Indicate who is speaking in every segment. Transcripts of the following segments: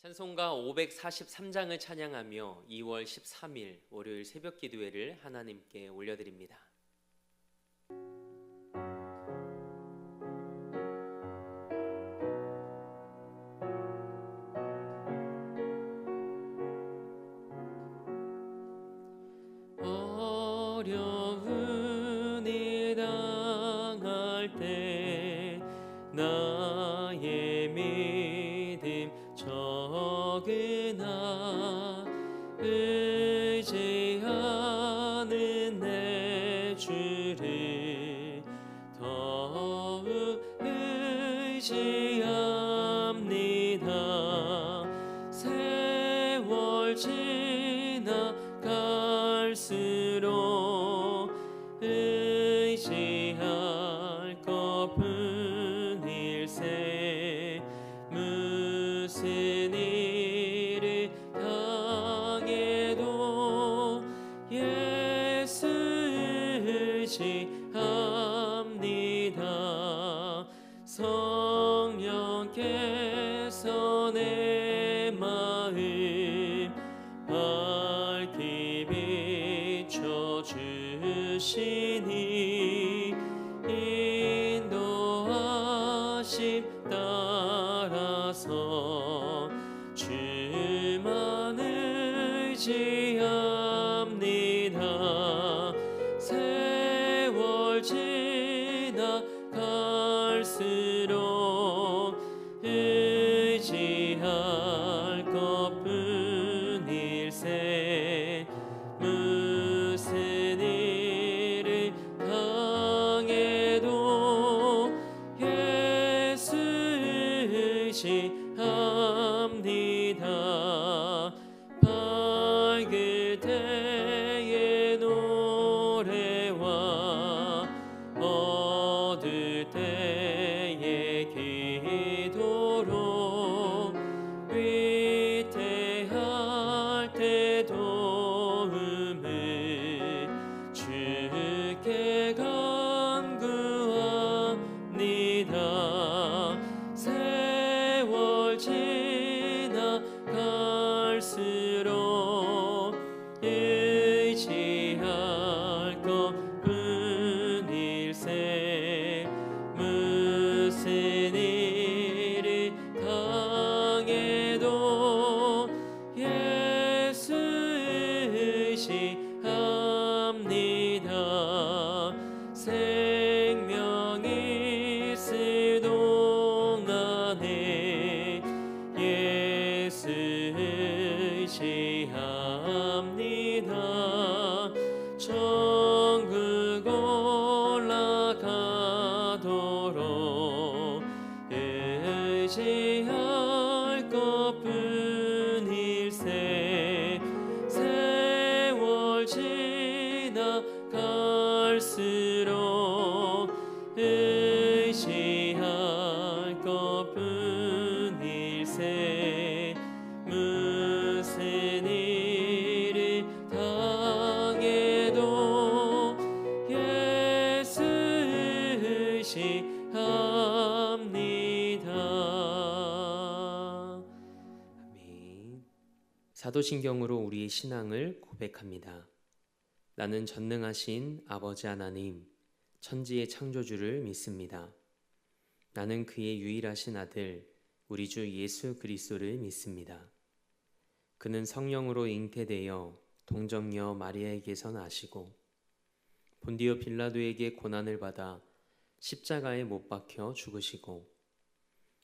Speaker 1: 찬송가 543장을 찬양하며 2월 13일 월요일 새벽 기도회를 하나님께 올려드립니다. 어려운 일 당할 때 나의 믿음 적으나 의지하는 내 주를 더욱 의지합니다. 세월 지나갈수록 의지할 것뿐 일세 무슨 일을 당해도 예수 의지합니다. 성령께서 내 마음 밝히 비춰주시니 인도하심 따라서 주만 의지합니다. 세월 지나갈수록 의지할 것뿐 일세 무슨 일을 당해도 예수 의지합니다. 밝을 때의 노래와 어두울 때의 기도로 위태할 때 도움을 주께 간구합니다. 세월 지나갈수록 의지할 것뿐 일세 무슨 일을 당해도 예수 의지합니다. 생명이 있을 동안에 예수 의지합니다. 천국 올라가도록 의지할 것뿐 일세 세월 지나갈수록 의지할 것뿐 일세 무슨 일을 당해도 예수 의지합니다. 아멘. 사도신경으로 우리의 신앙을 고백합니다. 나는 전능하신 아버지 하나님, 천지의 창조주를 믿습니다. 나는 그의 유일하신 아들, 우리 주 예수 그리스도를 믿습니다. 그는 성령으로 잉태되어 동정녀 마리아에게서 나시고 본디오 빌라도에게 고난을 받아 십자가에 못 박혀 죽으시고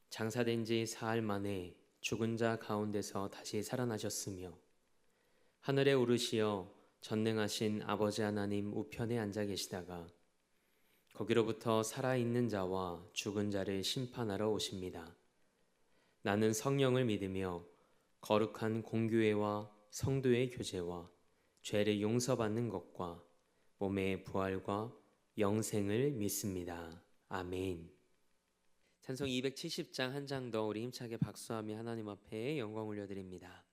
Speaker 1: 장사된 지 사흘 만에 죽은 자 가운데서 다시 살아나셨으며 하늘에 오르시어 전능하신 아버지 하나님 우편에 앉아 계시다가 거기로부터 살아있는 자와 죽은 자를 심판하러 오십니다. 나는 성령을 믿으며 거룩한 공교회와 성도의 교제와 죄를 용서받는 것과 몸의 부활과 영생을 믿습니다. 아멘. 찬송 270장 한 장 더 우리 힘차게 박수하며 하나님 앞에 영광 올려드립니다.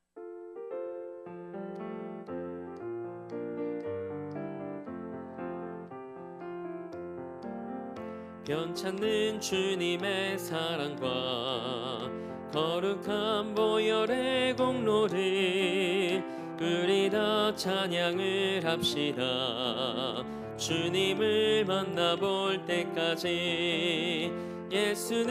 Speaker 1: 변찮는 주님의 사랑과 거룩한 보혈의 공로를 우리 다 찬양을 합시다. 주님을 만나볼 때까지 예수는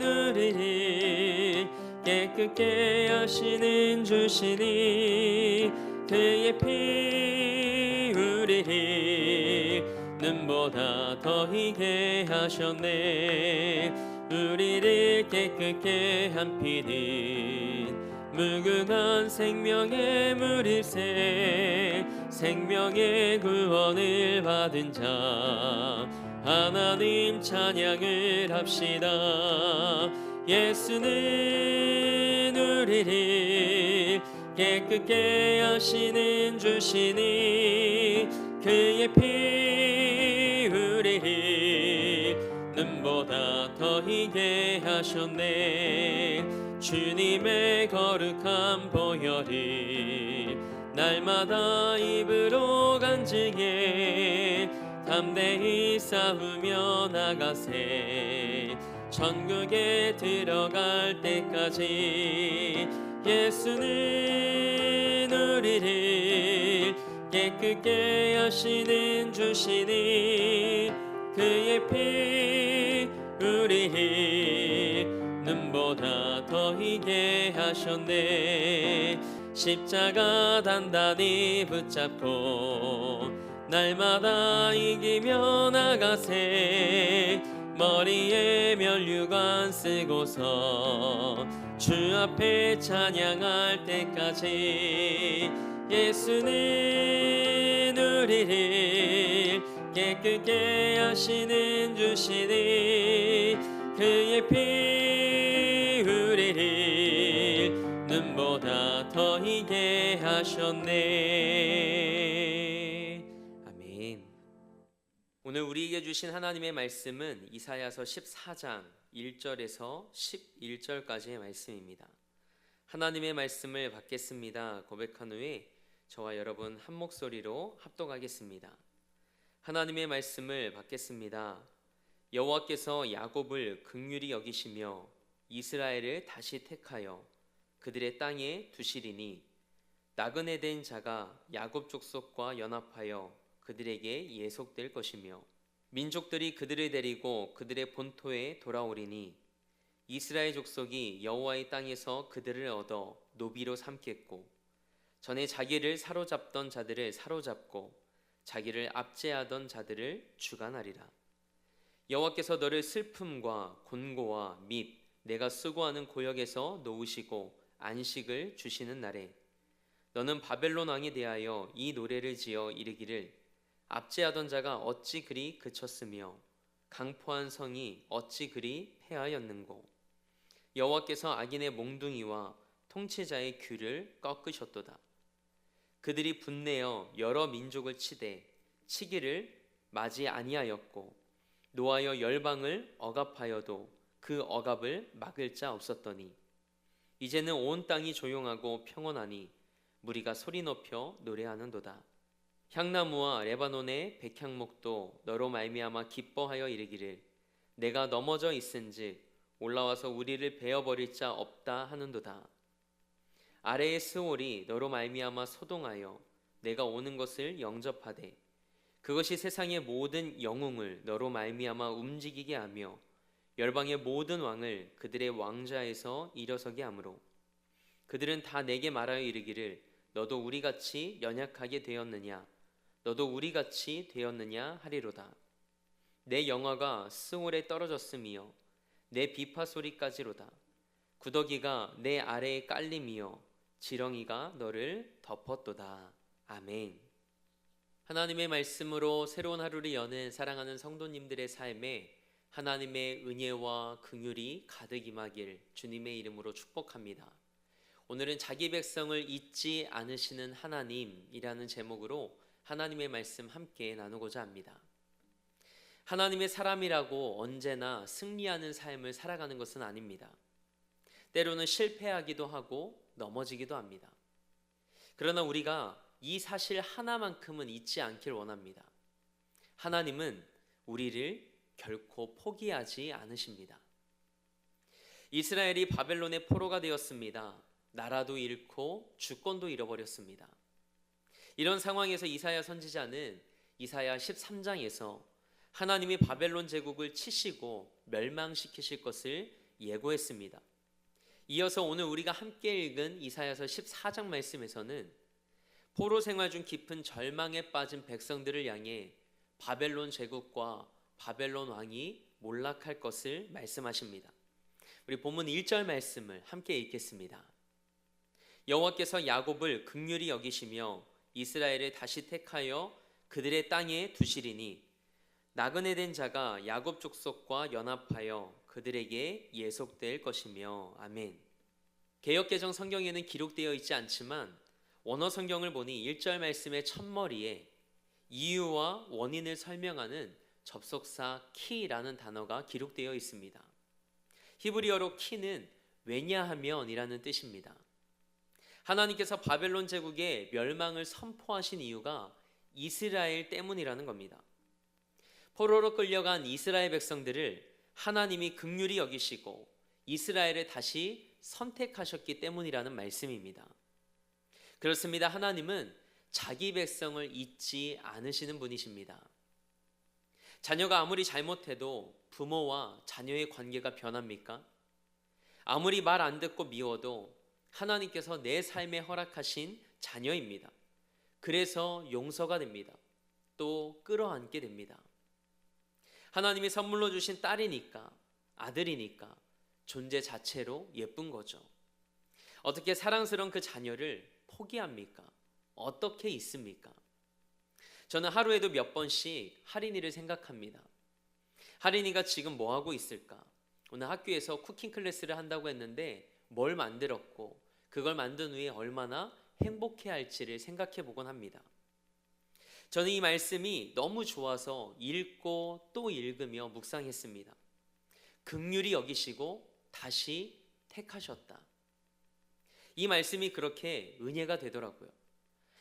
Speaker 1: 우리를 깨끗게 하시는 주시니 그의 피 우리를 눈보다 더 희게 하셨네. 우리를 깨끗게 한 피는 무궁한 생명의 물일세. 생명의 구원을 받은 자 하나님 찬양을 합시다. 예수는 우리를 깨끗게 하시는 주시니 그의 피 우리를 눈보다 더 희게 하셨네. 주님의 거룩한 보혈을 날마다 입으로 간증해 담대히 싸우며 나가세. 천국에 들어갈 때까지 예수는 우리를 깨끗게 하시는 주시니 그의 피 우리를 눈보다 더 희게 하셨네. 십자가 단단히 붙잡고 날마다 이기며 나가세. 머리에 면류관 쓰고서 주 앞에 찬양할 때까지 예수는 우리를 깨끗게 하시는 주시니 그의 피 우리를 눈보다 더 희게 하셨네. 아멘. 오늘 우리에게 주신 하나님의 말씀은 이사야서 14장 1절에서 11절까지의 말씀입니다. 하나님의 말씀을 받겠습니다 고백한 후에 저와 여러분 한 목소리로 합독하겠습니다. 하나님의 말씀을 받겠습니다. 여호와께서 야곱을 긍휼히 여기시며 이스라엘을 다시 택하여 그들의 땅에 두시리니 나그네 된 자가 야곱 족속과 연합하여 그들에게 예속될 것이며 민족들이 그들을 데리고 그들의 본토에 돌아오리니 이스라엘 족속이 여호와의 땅에서 그들을 얻어 노비로 삼겠고 전에 자기를 사로잡던 자들을 사로잡고 자기를 압제하던 자들을 주관하리라. 여호와께서 너를 슬픔과 곤고와 및 내가 수고하는 고역에서 놓으시고 안식을 주시는 날에 너는 바벨론 왕에 대하여 이 노래를 지어 이르기를 압제하던 자가 어찌 그리 그쳤으며 강포한 성이 어찌 그리 패하였는고. 여호와께서 악인의 몽둥이와 통치자의 귀를 꺾으셨도다. 그들이 분내어 여러 민족을 치되 치기를 맞이 아니하였고 노하여 열방을 억압하여도 그 억압을 막을 자 없었더니 이제는 온 땅이 조용하고 평온하니 무리가 소리 높여 노래하는도다. 향나무와 레바논의 백향목도 너로 말미암아 기뻐하여 이르기를 내가 넘어져 있은즉 올라와서 우리를 베어버릴 자 없다 하는도다. 아래의 스올이 너로 말미암아 소동하여 내가 오는 것을 영접하되 그것이 세상의 모든 영웅을 너로 말미암아 움직이게 하며 열방의 모든 왕을 그들의 왕좌에서 일어서게 하므로 그들은 다 내게 말하여 이르기를 너도 우리같이 연약하게 되었느냐 너도 우리같이 되었느냐 하리로다. 내 영화가 스올에 떨어졌으며 내 비파 소리까지로다. 구더기가 내 아래에 깔림이여 지렁이가 너를 덮었도다. 아멘. 하나님의 말씀으로 새로운 하루를 여는 사랑하는 성도님들의 삶에 하나님의 은혜와 긍휼이 가득 임하길 주님의 이름으로 축복합니다. 오늘은 자기 백성을 잊지 않으시는 하나님이라는 제목으로 하나님의 말씀 함께 나누고자 합니다. 하나님의 사람이라고 언제나 승리하는 삶을 살아가는 것은 아닙니다. 때로는 실패하기도 하고 넘어지기도 합니다. 그러나 우리가 이 사실 하나만큼은 잊지 않길 원합니다. 하나님은 우리를 결코 포기하지 않으십니다. 이스라엘이 바벨론의 포로가 되었습니다. 나라도 잃고 주권도 잃어버렸습니다. 이런 상황에서 이사야 선지자는 이사야 13장에서 하나님이 바벨론 제국을 치시고 멸망시키실 것을 예고했습니다. 이어서 오늘 우리가 함께 읽은 이사야서 14장 말씀에서는 포로 생활 중 깊은 절망에 빠진 백성들을 향해 바벨론 제국과 바벨론 왕이 몰락할 것을 말씀하십니다. 우리 본문 1절 말씀을 함께 읽겠습니다. 여호와께서 야곱을 긍휼히 여기시며 이스라엘을 다시 택하여 그들의 땅에 두시리니 나그네 된 자가 야곱 족속과 연합하여 그들에게 예속될 것이며. 아멘. 개역개정 성경에는 기록되어 있지 않지만 원어 성경을 보니 1절 말씀의 첫머리에 이유와 원인을 설명하는 접속사 키라는 단어가 기록되어 있습니다. 히브리어로 키는 왜냐하면이라는 뜻입니다. 하나님께서 바벨론 제국의 멸망을 선포하신 이유가 이스라엘 때문이라는 겁니다. 포로로 끌려간 이스라엘 백성들을 하나님이 긍휼히 여기시고 이스라엘을 다시 선택하셨기 때문이라는 말씀입니다. 그렇습니다. 하나님은 자기 백성을 잊지 않으시는 분이십니다. 자녀가 아무리 잘못해도 부모와 자녀의 관계가 변합니까? 아무리 말 안 듣고 미워도 하나님께서 내 삶에 허락하신 자녀입니다. 그래서 용서가 됩니다. 또 끌어안게 됩니다. 하나님이 선물로 주신 딸이니까, 아들이니까 존재 자체로 예쁜 거죠. 어떻게 사랑스러운 그 자녀를 포기합니까? 어떻게 있습니까? 저는 하루에도 몇 번씩 하린이를 생각합니다. 하린이가 지금 뭐 하고 있을까? 오늘 학교에서 쿠킹 클래스를 한다고 했는데 뭘 만들었고 그걸 만든 후에 얼마나 행복해 할지를 생각해 보곤 합니다. 저는 이 말씀이 너무 좋아서 읽고 또 읽으며 묵상했습니다. 긍휼히 여기시고 다시 택하셨다. 이 말씀이 그렇게 은혜가 되더라고요.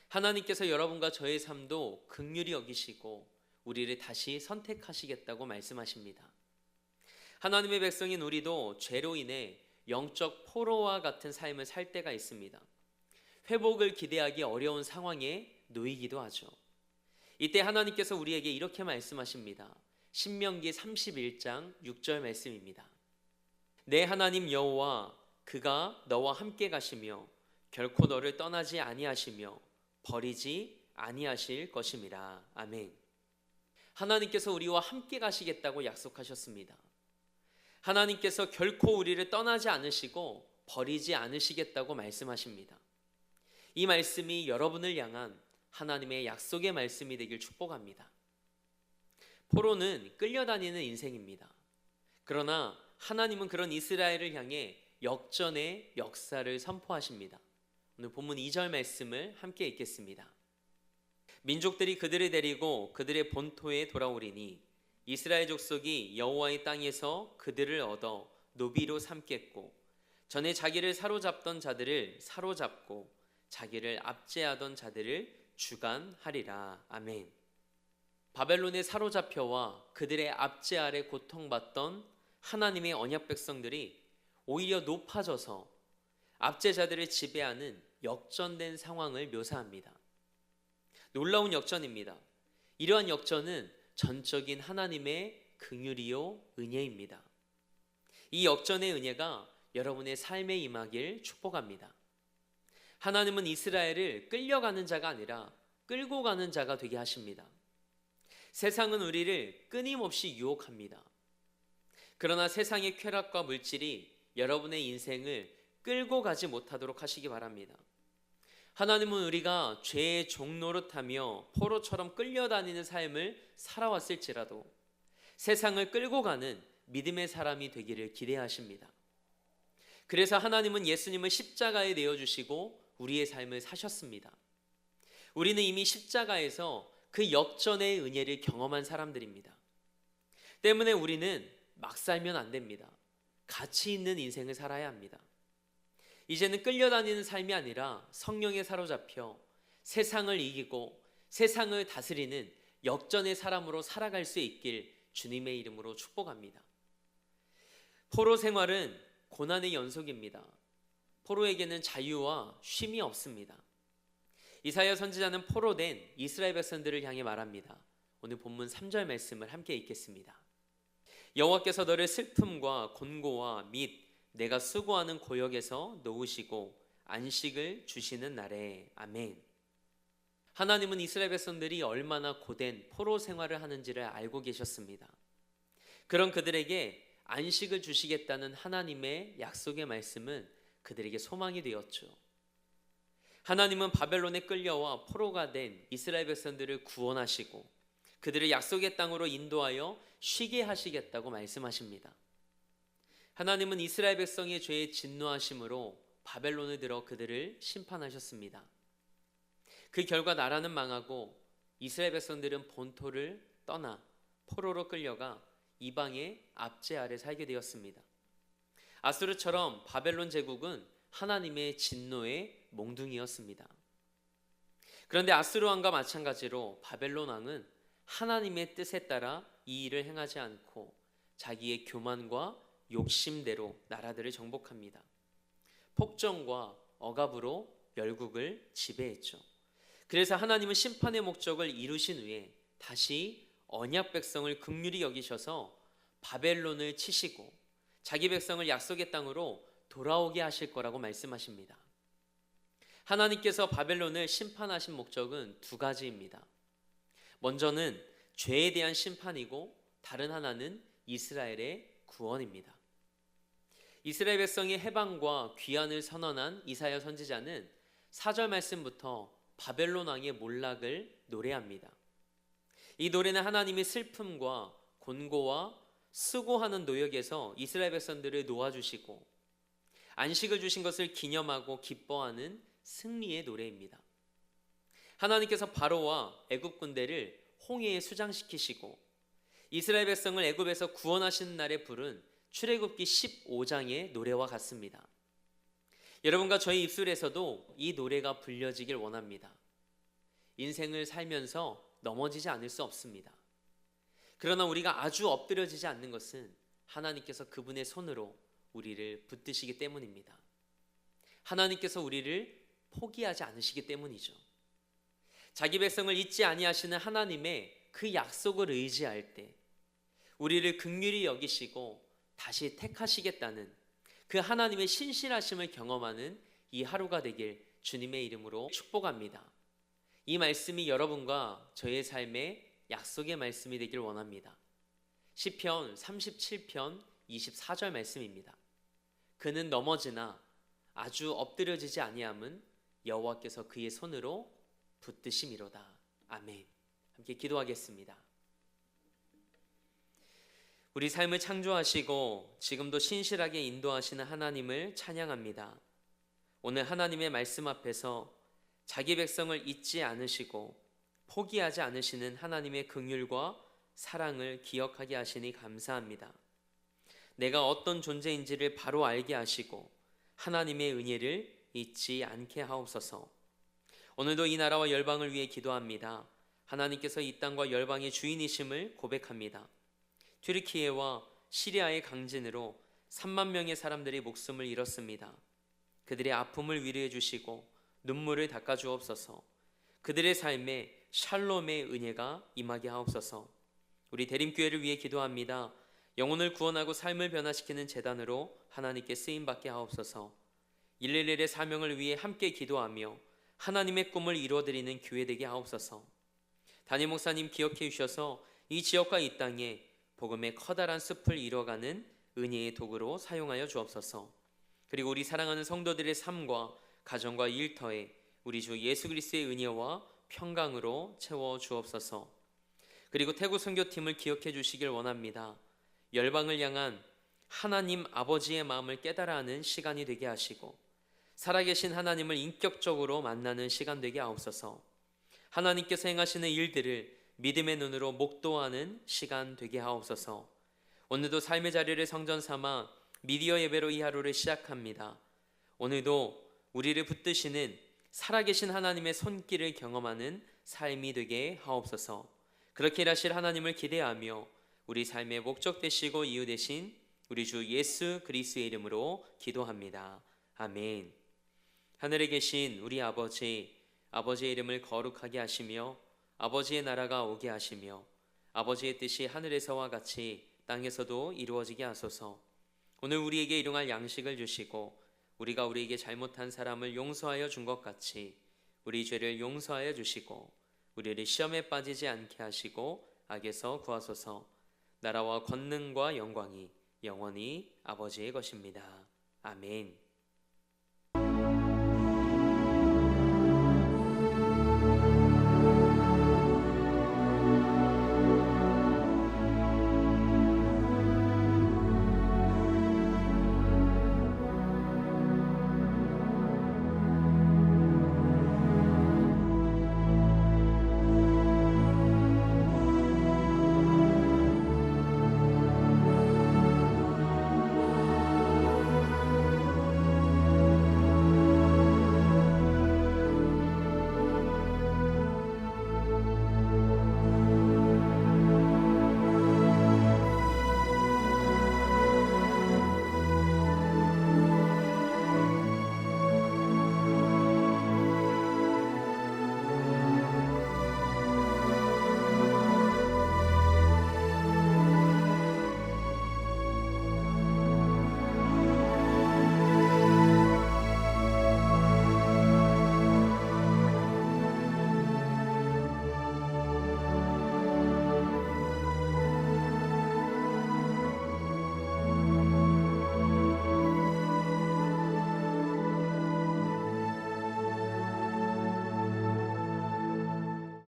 Speaker 1: 하나님께서 여러분과 저의 삶도 긍휼히 여기시고 우리를 다시 선택하시겠다고 말씀하십니다. 하나님의 백성인 우리도 죄로 인해 영적 포로와 같은 삶을 살 때가 있습니다. 회복을 기대하기 어려운 상황에 놓이기도 하죠. 이때 하나님께서 우리에게 이렇게 말씀하십니다. 신명기 31장 6절 말씀입니다. 내 하나님 여호와 그가 너와 함께 가시며 결코 너를 떠나지 아니하시며 버리지 아니하실 것임이라. 아멘. 하나님께서 우리와 함께 가시겠다고 약속하셨습니다. 하나님께서 결코 우리를 떠나지 않으시고 버리지 않으시겠다고 말씀하십니다. 이 말씀이 여러분을 향한 하나님의 약속의 말씀이 되길 축복합니다. 포로는 끌려다니는 인생입니다. 그러나 하나님은 그런 이스라엘을 향해 역전의 역사를 선포하십니다. 오늘 본문 2절 말씀을 함께 읽겠습니다. 민족들이 그들을 데리고 그들의 본토에 돌아오리니 이스라엘 족속이 여호와의 땅에서 그들을 얻어 노비로 삼겠고 전에 자기를 사로잡던 자들을 사로잡고 자기를 압제하던 자들을 주관하리라. 아멘. 바벨론에 사로잡혀와 그들의 압제 아래 고통받던 하나님의 언약 백성들이 오히려 높아져서 압제자들을 지배하는 역전된 상황을 묘사합니다. 놀라운 역전입니다. 이러한 역전은 전적인 하나님의 긍휼이요 은혜입니다. 이 역전의 은혜가 여러분의 삶에 임하길 축복합니다. 하나님은 이스라엘을 끌려가는 자가 아니라 끌고 가는 자가 되게 하십니다. 세상은 우리를 끊임없이 유혹합니다. 그러나 세상의 쾌락과 물질이 여러분의 인생을 끌고 가지 못하도록 하시기 바랍니다. 하나님은 우리가 죄의 종노릇하며 포로처럼 끌려다니는 삶을 살아왔을지라도 세상을 끌고 가는 믿음의 사람이 되기를 기대하십니다. 그래서 하나님은 예수님을 십자가에 내어주시고 우리의 삶을 사셨습니다. 우리는 이미 십자가에서 그 역전의 은혜를 경험한 사람들입니다. 때문에 우리는 막 살면 안 됩니다. 가치 있는 인생을 살아야 합니다. 이제는 끌려다니는 삶이 아니라 성령에 사로잡혀 세상을 이기고 세상을 다스리는 역전의 사람으로 살아갈 수 있길 주님의 이름으로 축복합니다. 포로 생활은 고난의 연속입니다. 포로에게는 자유와 쉼이 없습니다. 이사야 선지자는 포로된 이스라엘 백성들을 향해 말합니다. 오늘 본문 3절 말씀을 함께 읽겠습니다. 여호와께서 너를 슬픔과 곤고와 및 내가 수고하는 고역에서 놓으시고 안식을 주시는 날에. 아멘. 하나님은 이스라엘 백성들이 얼마나 고된 포로 생활을 하는지를 알고 계셨습니다. 그런 그들에게 안식을 주시겠다는 하나님의 약속의 말씀은 그들에게 소망이 되었죠. 하나님은 바벨론에 끌려와 포로가 된 이스라엘 백성들을 구원하시고 그들을 약속의 땅으로 인도하여 쉬게 하시겠다고 말씀하십니다. 하나님은 이스라엘 백성의 죄에 진노하심으로 바벨론을 들어 그들을 심판하셨습니다. 그 결과 나라는 망하고 이스라엘 백성들은 본토를 떠나 포로로 끌려가 이방의 압제 아래 살게 되었습니다. 아수르처럼 바벨론 제국은 하나님의 진노의 몽둥이였습니다. 그런데 아수르 왕과 마찬가지로 바벨론 왕은 하나님의 뜻에 따라 이 일을 행하지 않고 자기의 교만과 욕심대로 나라들을 정복합니다. 폭정과 억압으로 열국을 지배했죠. 그래서 하나님은 심판의 목적을 이루신 후에 다시 언약 백성을 긍휼히 여기셔서 바벨론을 치시고 자기 백성을 약속의 땅으로 돌아오게 하실 거라고 말씀하십니다. 하나님께서 바벨론을 심판하신 목적은 두 가지입니다. 먼저는 죄에 대한 심판이고 다른 하나는 이스라엘의 구원입니다. 이스라엘 백성의 해방과 귀환을 선언한 이사야 선지자는 4절 말씀부터 바벨론 왕의 몰락을 노래합니다. 이 노래는 하나님의 슬픔과 곤고와 수고하는 노역에서 이스라엘 백성들을 놓아주시고 안식을 주신 것을 기념하고 기뻐하는 승리의 노래입니다. 하나님께서 바로와 애굽 군대를 홍해에 수장시키시고 이스라엘 백성을 애굽에서 구원하시는 날에 부른 출애굽기 15장의 노래와 같습니다. 여러분과 저희 입술에서도 이 노래가 불려지길 원합니다. 인생을 살면서 넘어지지 않을 수 없습니다. 그러나 우리가 아주 엎드려지지 않는 것은 하나님께서 그분의 손으로 우리를 붙드시기 때문입니다. 하나님께서 우리를 포기하지 않으시기 때문이죠. 자기 백성을 잊지 아니하시는 하나님의 그 약속을 의지할 때 우리를 긍휼히 여기시고 다시 택하시겠다는 그 하나님의 신실하심을 경험하는 이 하루가 되길 주님의 이름으로 축복합니다. 이 말씀이 여러분과 저의 삶의 약속의 말씀이 되길 원합니다. 시편 37편 24절 말씀입니다. 그는 넘어지나 아주 엎드려지지 아니함은 여호와께서 그의 손으로 붙드심이로다. 아멘. 함께 기도하겠습니다. 우리 삶을 창조하시고 지금도 신실하게 인도하시는 하나님을 찬양합니다. 오늘 하나님의 말씀 앞에서 자기 백성을 잊지 않으시고 포기하지 않으시는 하나님의 긍휼과 사랑을 기억하게 하시니 감사합니다. 내가 어떤 존재인지를 바로 알게 하시고 하나님의 은혜를 잊지 않게 하옵소서. 오늘도 이 나라와 열방을 위해 기도합니다. 하나님께서 이 땅과 열방의 주인이심을 고백합니다. 튀르키예와 시리아의 강진으로 3만 명의 사람들이 목숨을 잃었습니다. 그들의 아픔을 위로해 주시고 눈물을 닦아 주옵소서. 그들의 삶에 샬롬의 은혜가 임하게 하옵소서. 우리 대림교회를 위해 기도합니다. 영혼을 구원하고 삶을 변화시키는 제단으로 하나님께 쓰임받게 하옵소서. 111의 사명을 위해 함께 기도하며 하나님의 꿈을 이루어드리는 교회 되게 하옵소서. 담임 목사님 기억해 주셔서 이 지역과 이 땅에 복음의 커다란 숲을 이뤄가는 은혜의 도구로 사용하여 주옵소서. 그리고 우리 사랑하는 성도들의 삶과 가정과 일터에 우리 주 예수 그리스도의 은혜와 평강으로 채워 주옵소서. 그리고 태국 선교팀을 기억해 주시길 원합니다. 열방을 향한 하나님 아버지의 마음을 깨달아 하는 시간이 되게 하시고 살아계신 하나님을 인격적으로 만나는 시간 되게 하옵소서. 하나님께서 행하시는 일들을 믿음의 눈으로 목도하는 시간 되게 하옵소서. 오늘도 삶의 자리를 성전 삼아 미디어 예배로 이 하루를 시작합니다. 오늘도 우리를 붙드시는 살아계신 하나님의 손길을 경험하는 삶이 되게 하옵소서. 그렇게 일하실 하나님을 기대하며 우리 삶의 목적 되시고 이유 되신 우리 주 예수 그리스도의 이름으로 기도합니다. 아멘. 하늘에 계신 우리 아버지, 아버지의 이름을 거룩하게 하시며 아버지의 나라가 오게 하시며 아버지의 뜻이 하늘에서와 같이 땅에서도 이루어지게 하소서. 오늘 우리에게 일용할 양식을 주시고 우리가 우리에게 잘못한 사람을 용서하여 준 것 같이 우리 죄를 용서하여 주시고 우리를 시험에 빠지지 않게 하시고 악에서 구하소서. 나라와 권능과 영광이 영원히 아버지의 것입니다. 아멘.